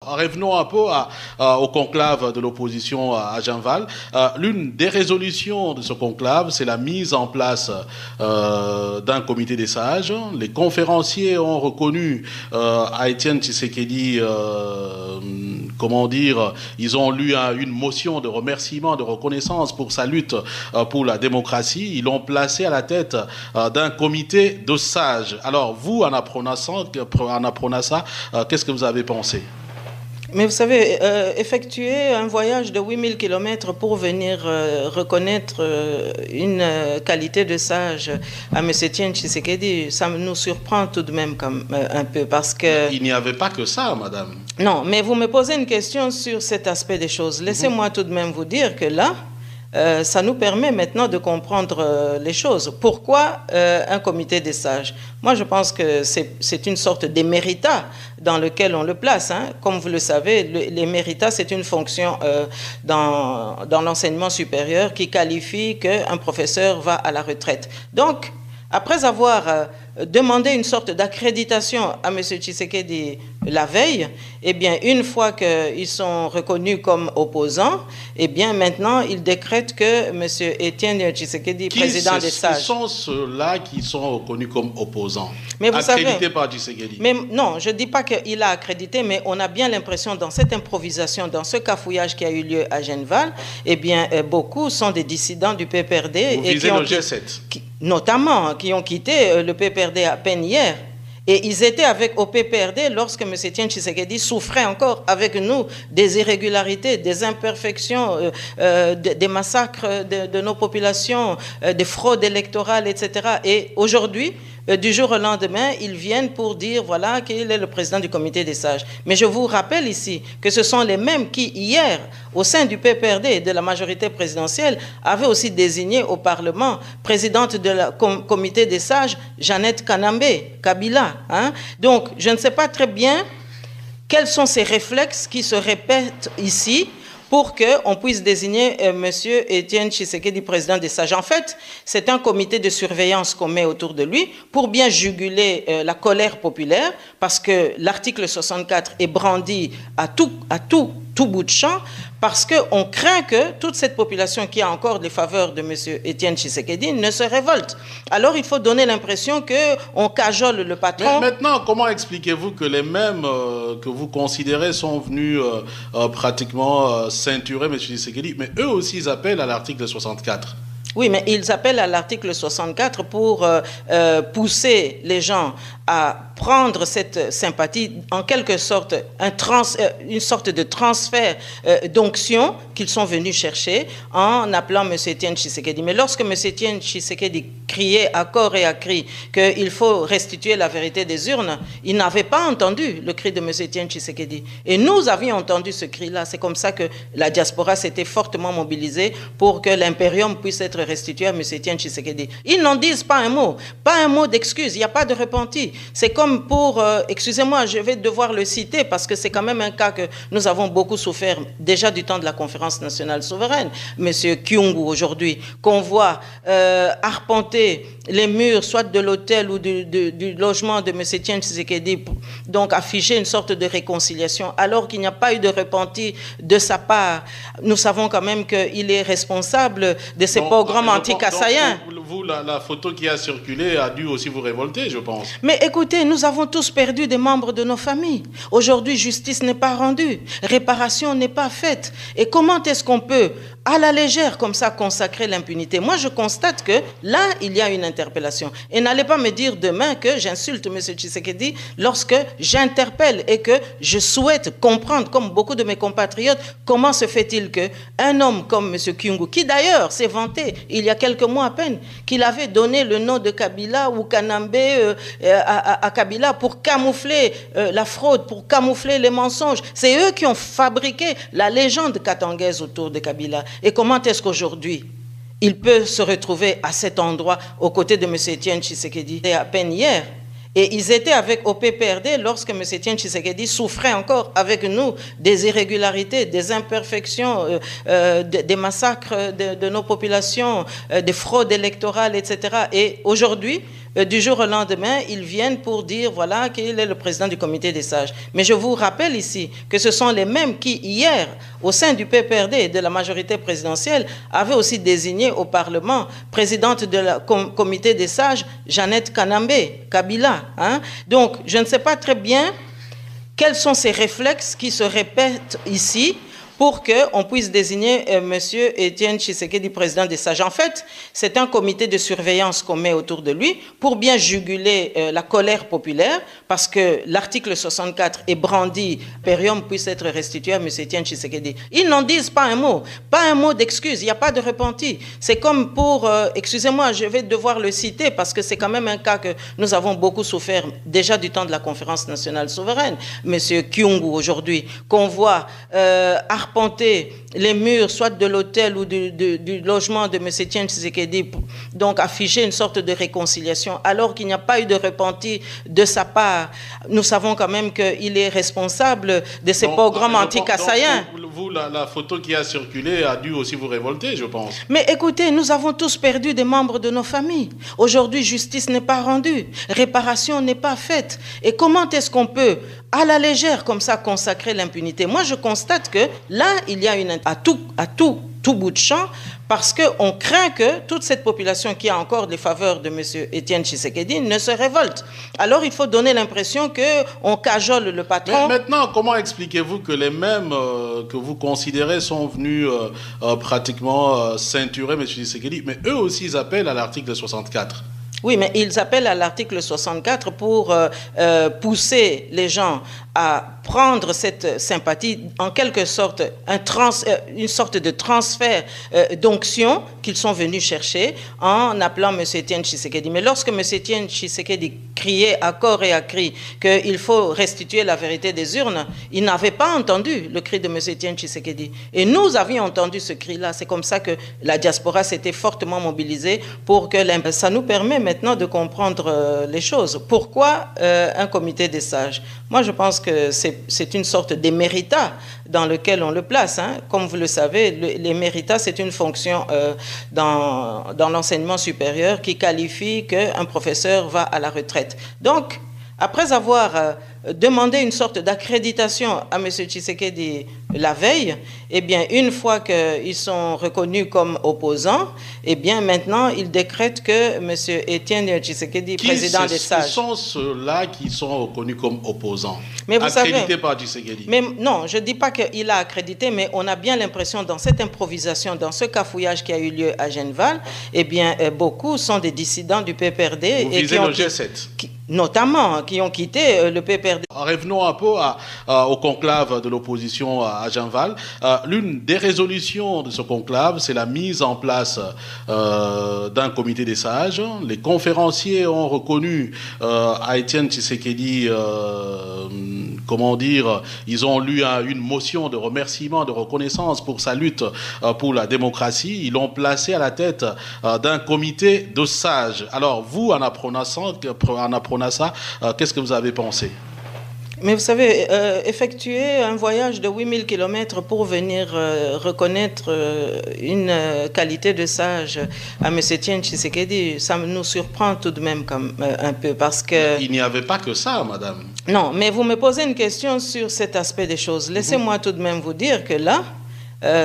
Revenons un peu au conclave de l'opposition à Genval. L'une des résolutions de ce conclave, c'est la mise en place d'un comité des sages. Les conférenciers ont reconnu à Étienne Tshisekedi, comment dire, ils ont lu une motion de remerciement, de reconnaissance pour sa lutte pour la démocratie. Ils l'ont placé à la tête d'un comité de sages. Alors vous, en apprenant ça, qu'est-ce que vous avez pensé? Mais vous savez, effectuer un voyage de 8000 km pour venir reconnaître une qualité de sage à M. Étienne Tshisekedi, ça nous surprend tout de même un peu parce que... Il n'y avait pas que ça, madame. Non, mais vous me posez une question sur cet aspect des choses. Laissez-moi tout de même vous dire que là, ça nous permet maintenant de comprendre les choses. Pourquoi un comité des sages? Moi, je pense que c'est une sorte d'éméritat dans lequel on le place. Hein. Comme vous le savez, l'éméritat, c'est une fonction dans l'enseignement supérieur qui qualifie qu'un professeur va à la retraite. Donc, après avoir demandé une sorte d'accréditation à M. Tshisekedi la veille, eh bien, une fois qu'ils sont reconnus comme opposants, eh bien, maintenant, ils décrètent que M. Étienne Tshisekedi, président des sages... Qui sont ceux-là qui sont reconnus comme opposants, mais vous accrédités par Tshisekedi? Mais non, je ne dis pas qu'il a accrédité, mais on a bien l'impression, dans cette improvisation, dans ce cafouillage qui a eu lieu à Genval, eh bien, beaucoup sont des dissidents du PPRD. Vous visez le G7 ? Notamment, qui ont quitté le PPRD à peine hier. Et ils étaient au PPRD lorsque M. Étienne Tshisekedi souffrait encore avec nous des irrégularités, des imperfections, des massacres de nos populations, des fraudes électorales, etc. Et aujourd'hui, du jour au lendemain, ils viennent pour dire, voilà, qu'il est le président du comité des sages. Mais je vous rappelle ici que ce sont les mêmes qui, hier, au sein du PPRD et de la majorité présidentielle, avaient aussi désigné au Parlement présidente de la comité des sages, Jeannette Kabila. Hein? Donc, je ne sais pas très bien quels sont ces réflexes qui se répètent ici pour qu'on puisse désigner M. Étienne Tshisekedi, président des sages. En fait, c'est un comité de surveillance qu'on met autour de lui pour bien juguler la colère populaire, parce que l'article 64 est brandi à tout bout de champ, parce qu'on craint que toute cette population qui a encore les faveurs de M. Étienne Tshisekedi ne se révolte. Alors il faut donner l'impression qu'on cajole le patron. Mais maintenant, comment expliquez-vous que les mêmes que vous considérez sont venus pratiquement ceinturer M. Tshisekedi, mais eux aussi ils appellent à l'article 64? Oui, mais ils appellent à l'article 64 pour pousser les gens à prendre cette sympathie, en quelque sorte, une sorte de transfert d'onction qu'ils sont venus chercher en appelant M. Étienne Tshisekedi. Mais lorsque M. Étienne Tshisekedi criait à corps et à cri qu'il faut restituer la vérité des urnes, il n'avait pas entendu le cri de M. Étienne Tshisekedi. Et nous avions entendu ce cri-là. C'est comme ça que la diaspora s'était fortement mobilisée pour que l'impérium puisse être restitué à M. Étienne Tshisekedi. Ils n'en disent pas un mot d'excuse, il n'y a pas de repenti. C'est comme pour, excusez-moi, je vais devoir le citer parce que c'est quand même un cas que nous avons beaucoup souffert déjà du temps de la conférence nationale souveraine. Monsieur Kyungu aujourd'hui, qu'on voit arpenter les murs, soit de l'hôtel ou du logement de M. Étienne Tshisekedi, donc afficher une sorte de réconciliation, alors qu'il n'y a pas eu de repenti de sa part. Nous savons quand même qu'il est responsable de ces pogroms anti-kassaïens. Vous, la photo qui a circulé a dû aussi vous révolter, je pense. Mais écoutez, nous avons tous perdu des membres de nos familles. Aujourd'hui, justice n'est pas rendue, réparation n'est pas faite. Et comment est-ce qu'on peut, à la légère, comme ça, consacrer l'impunité? Moi, je constate que là, il y a une interpellation. Et n'allez pas me dire demain que j'insulte M. Tshisekedi lorsque j'interpelle et que je souhaite comprendre, comme beaucoup de mes compatriotes, comment se fait-il qu'un homme comme M. Kyungu, qui d'ailleurs s'est vanté, il y a quelques mois à peine, qu'il avait donné le nom de Kabila ou Kanambe à Kabila pour camoufler la fraude, pour camoufler les mensonges. C'est eux qui ont fabriqué la légende katangaise autour de Kabila. Et comment est-ce qu'aujourd'hui, il peut se retrouver à cet endroit aux côtés de M. Étienne Tshisekedi? Et à peine hier. Et ils étaient au PPRD lorsque M. Étienne Tshisekedi souffrait encore avec nous des irrégularités, des imperfections, des massacres de nos populations, des fraudes électorales, etc. Et aujourd'hui, du jour au lendemain, ils viennent pour dire, voilà, qu'il est le président du comité des sages. Mais je vous rappelle ici que ce sont les mêmes qui, hier, au sein du PPRD et de la majorité présidentielle, avaient aussi désigné au Parlement, présidente de la comité des sages, Jeannette Kabila. Hein? Donc, je ne sais pas très bien quels sont ces réflexes qui se répètent ici pour qu'on puisse désigner M. Étienne Tshisekedi, président des sages. En fait, c'est un comité de surveillance qu'on met autour de lui pour bien juguler la colère populaire, parce que l'article 64 est brandi, Périum puisse être restitué à M. Étienne Tshisekedi. Ils n'en disent pas un mot d'excuse, il n'y a pas de repenti. C'est comme pour, excusez-moi, je vais devoir le citer, parce que c'est quand même un cas que nous avons beaucoup souffert déjà du temps de la conférence nationale souveraine. M. Kyungu, aujourd'hui, qu'on voit arpenter les murs, soit de l'hôtel ou du logement de M. Étienne Tshisekedi, donc afficher une sorte de réconciliation, alors qu'il n'y a pas eu de repenti de sa part. Nous savons quand même qu'il est responsable de ces pogroms anti-kassaïens. Vous, la photo qui a circulé a dû aussi vous révolter, je pense. Mais écoutez, nous avons tous perdu des membres de nos familles. Aujourd'hui, justice n'est pas rendue, réparation n'est pas faite. Et comment est-ce qu'on peut, à la légère, comme ça, consacrer l'impunité? Moi, je constate que là, il y a à tout bout de champ, parce qu'on craint que toute cette population qui a encore les faveurs de M. Étienne Tshisekedi ne se révolte. Alors, il faut donner l'impression qu'on cajole le patron. Mais maintenant, comment expliquez-vous que les mêmes que vous considérez sont venus pratiquement ceinturer M. Tshisekedi, mais eux aussi, ils appellent à l'article 64? Oui, mais ils appellent à l'article 64 pour pousser les gens à prendre cette sympathie, en quelque sorte, une sorte de transfert d'onction qu'ils sont venus chercher en appelant M. Étienne Tshisekedi. Mais lorsque M. Étienne Tshisekedi criait à corps et à cri qu'il faut restituer la vérité des urnes, il n'avait pas entendu le cri de M. Étienne Tshisekedi. Et nous avions entendu ce cri-là. C'est comme ça que la diaspora s'était fortement mobilisée pour que ça nous permet maintenant de comprendre les choses. Pourquoi un comité des sages? Moi, je pense que c'est une sorte d'éméritat dans lequel on le place. Hein. Comme vous le savez, l'éméritat, c'est une fonction dans l'enseignement supérieur qui qualifie qu'un professeur va à la retraite. Donc, après avoir demandé une sorte d'accréditation à M. Tshisekedi la veille, eh bien, une fois qu'ils sont reconnus comme opposants, eh bien, maintenant, ils décrètent que M. Étienne Tshisekedi, président des sages. Qui sont ceux-là qui sont reconnus comme opposants, mais vous accrédités par Tshisekedi? Mais non, je ne dis pas qu'il a accrédité, mais on a bien l'impression, dans cette improvisation, dans ce cafouillage qui a eu lieu à Genneval, eh bien, beaucoup sont des dissidents du PPRD. Vous visez le G7 notamment, qui ont quitté le PPRD. Revenons un peu au conclave de l'opposition à Genneval. L'une des résolutions de ce conclave, c'est la mise en place d'un comité des sages. Les conférenciers ont reconnu à Étienne Tshisekedi, comment dire, ils ont lu une motion de remerciement, de reconnaissance pour sa lutte pour la démocratie. Ils l'ont placé à la tête d'un comité de sages. Alors, vous, en apprenant ça, qu'est-ce que vous avez pensé? Mais vous savez, effectuer un voyage de 8000 km pour venir reconnaître une qualité de sage à M. Étienne Tshisekedi, ça nous surprend tout de même un peu, parce que... Il n'y avait pas que ça, madame. Non, mais vous me posez une question sur cet aspect des choses. Laissez-moi tout de même vous dire que là,